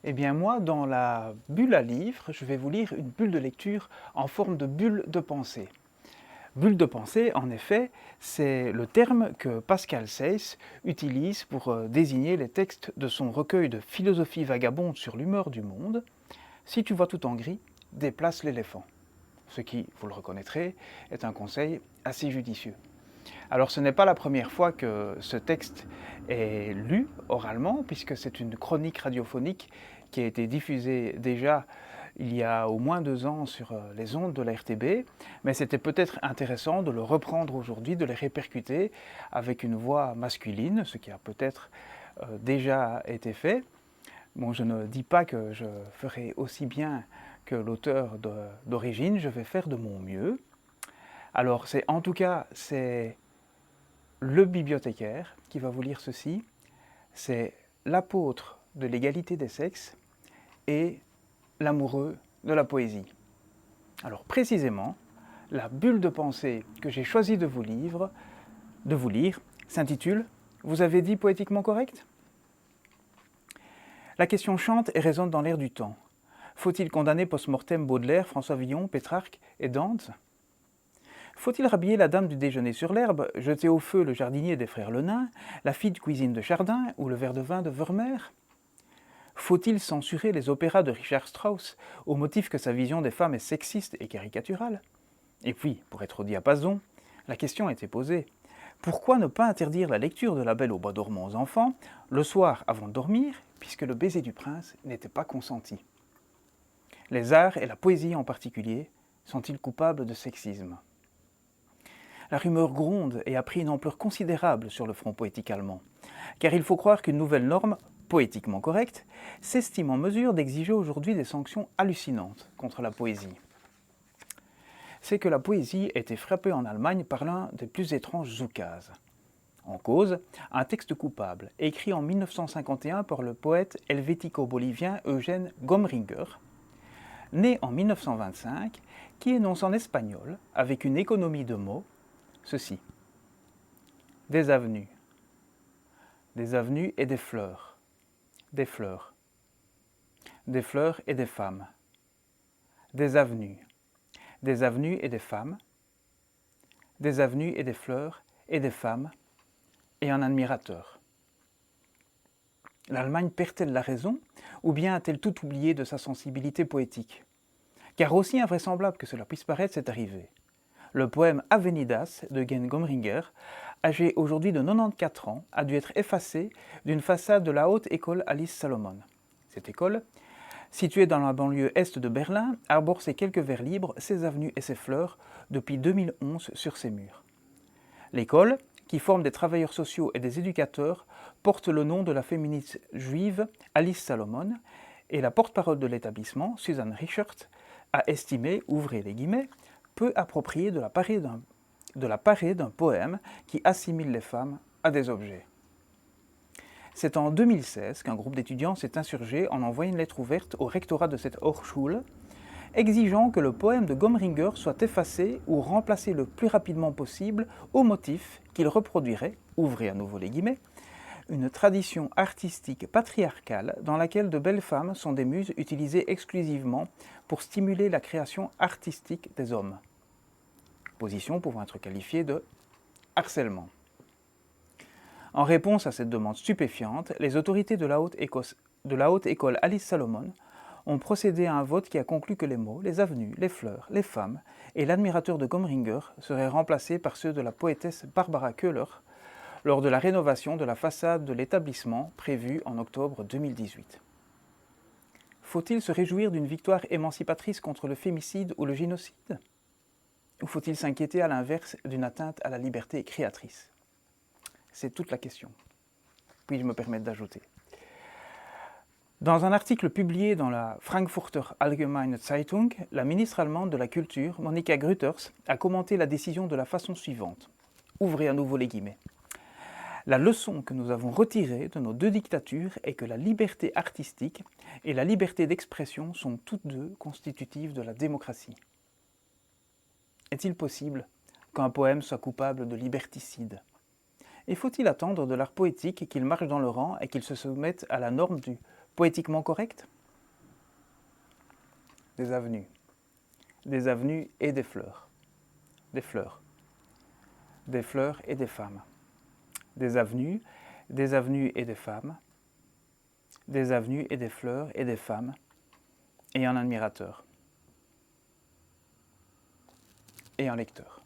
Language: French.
Eh bien moi, dans la bulle à livre, je vais vous lire une bulle de lecture en forme de bulle de pensée. Bulle de pensée, en effet, c'est le terme que Pascal Sayce utilise pour désigner les textes de son recueil de philosophie vagabonde sur l'humeur du monde. Si tu vois tout en gris, déplace l'éléphant. Ce qui, vous le reconnaîtrez, est un conseil assez judicieux. Alors ce n'est pas la première fois que ce texte est lu oralement, puisque c'est une chronique radiophonique qui a été diffusée déjà il y a au moins 2 ans sur les ondes de la RTB, mais c'était peut-être intéressant de le reprendre aujourd'hui, de le répercuter avec une voix masculine, ce qui a peut-être déjà été fait. Bon, je ne dis pas que je ferai aussi bien que l'auteur d'origine, je vais faire de mon mieux. Alors en tout cas, c'est le bibliothécaire qui va vous lire ceci, c'est l'apôtre de l'égalité des sexes et l'amoureux de la poésie. Alors précisément, la bulle de pensée que j'ai choisi de vous lire s'intitule « Vous avez dit poétiquement correct ?» La question chante et résonne dans l'air du temps. Faut-il condamner post-mortem Baudelaire, François Villon, Pétrarque et Dante? Faut-il rhabiller la dame du déjeuner sur l'herbe, jeter au feu le jardinier des frères Lenain, la fille de cuisine de Chardin ou le verre de vin de Vermeer? Faut-il censurer les opéras de Richard Strauss au motif que sa vision des femmes est sexiste et caricaturale? Et puis, pour être au diapason, la question a été posée. Pourquoi ne pas interdire la lecture de La Belle au bois dormant aux enfants le soir avant de dormir, puisque le baiser du prince n'était pas consenti? Les arts, et la poésie en particulier, sont-ils coupables de sexisme? La rumeur gronde et a pris une ampleur considérable sur le front poétique allemand, car il faut croire qu'une nouvelle norme, poétiquement correcte, s'estime en mesure d'exiger aujourd'hui des sanctions hallucinantes contre la poésie. C'est que la poésie a été frappée en Allemagne par l'un des plus étranges oukases. En cause, un texte coupable, écrit en 1951 par le poète helvético-bolivien Eugène Gomringer, né en 1925, qui énonce en espagnol, avec une économie de mots, ceci. Des avenues et des fleurs, des fleurs et des femmes, des avenues et des femmes, des avenues et des fleurs et des femmes, et un admirateur. L'Allemagne perd-elle la raison, ou bien a-t-elle tout oublié de sa sensibilité poétique? Car aussi invraisemblable que cela puisse paraître, c'est arrivé. Le poème Avenidas de Gen Gomringer, âgé aujourd'hui de 94 ans, a dû être effacé d'une façade de la haute école Alice Salomon. Cette école, située dans la banlieue est de Berlin, arbore ses quelques vers libres, ses avenues et ses fleurs depuis 2011 sur ses murs. L'école, qui forme des travailleurs sociaux et des éducateurs, porte le nom de la féministe juive Alice Salomon, et la porte-parole de l'établissement, Suzanne Richert, a estimé, ouvrez les guillemets, peu approprié de la parée d'un poème qui assimile les femmes à des objets. C'est en 2016 qu'un groupe d'étudiants s'est insurgé en envoyant une lettre ouverte au rectorat de cette Hochschule, exigeant que le poème de Gomringer soit effacé ou remplacé le plus rapidement possible au motif qu'il reproduirait, ouvrez à nouveau les guillemets, une tradition artistique patriarcale dans laquelle de belles femmes sont des muses utilisées exclusivement pour stimuler la création artistique des hommes. Position pouvant être qualifiée de harcèlement. En réponse à cette demande stupéfiante, les autorités de la haute école Alice Salomon ont procédé à un vote qui a conclu que les mots, les avenues, les fleurs, les femmes et l'admirateur de Gomringer seraient remplacés par ceux de la poétesse Barbara Köhler lors de la rénovation de la façade de l'établissement prévue en octobre 2018. Faut-il se réjouir d'une victoire émancipatrice contre le fémicide ou le génocide? Ou faut-il s'inquiéter à l'inverse d'une atteinte à la liberté créatrice? C'est toute la question. Puis-je me permettre d'ajouter? Dans un article publié dans la Frankfurter Allgemeine Zeitung, la ministre allemande de la Culture, Monika Grütters, a commenté la décision de la façon suivante. Ouvrez à nouveau les guillemets. La leçon que nous avons retirée de nos deux dictatures est que la liberté artistique et la liberté d'expression sont toutes deux constitutives de la démocratie. Est-il possible qu'un poème soit coupable de liberticide? Et faut-il attendre de l'art poétique qu'il marche dans le rang et qu'il se soumette à la norme du Poétiquement correct? Des avenues. Des avenues et des fleurs. Des fleurs. Des fleurs et des femmes. Des avenues et des femmes. Des avenues et des fleurs et des femmes. Et un admirateur. Et un lecteur.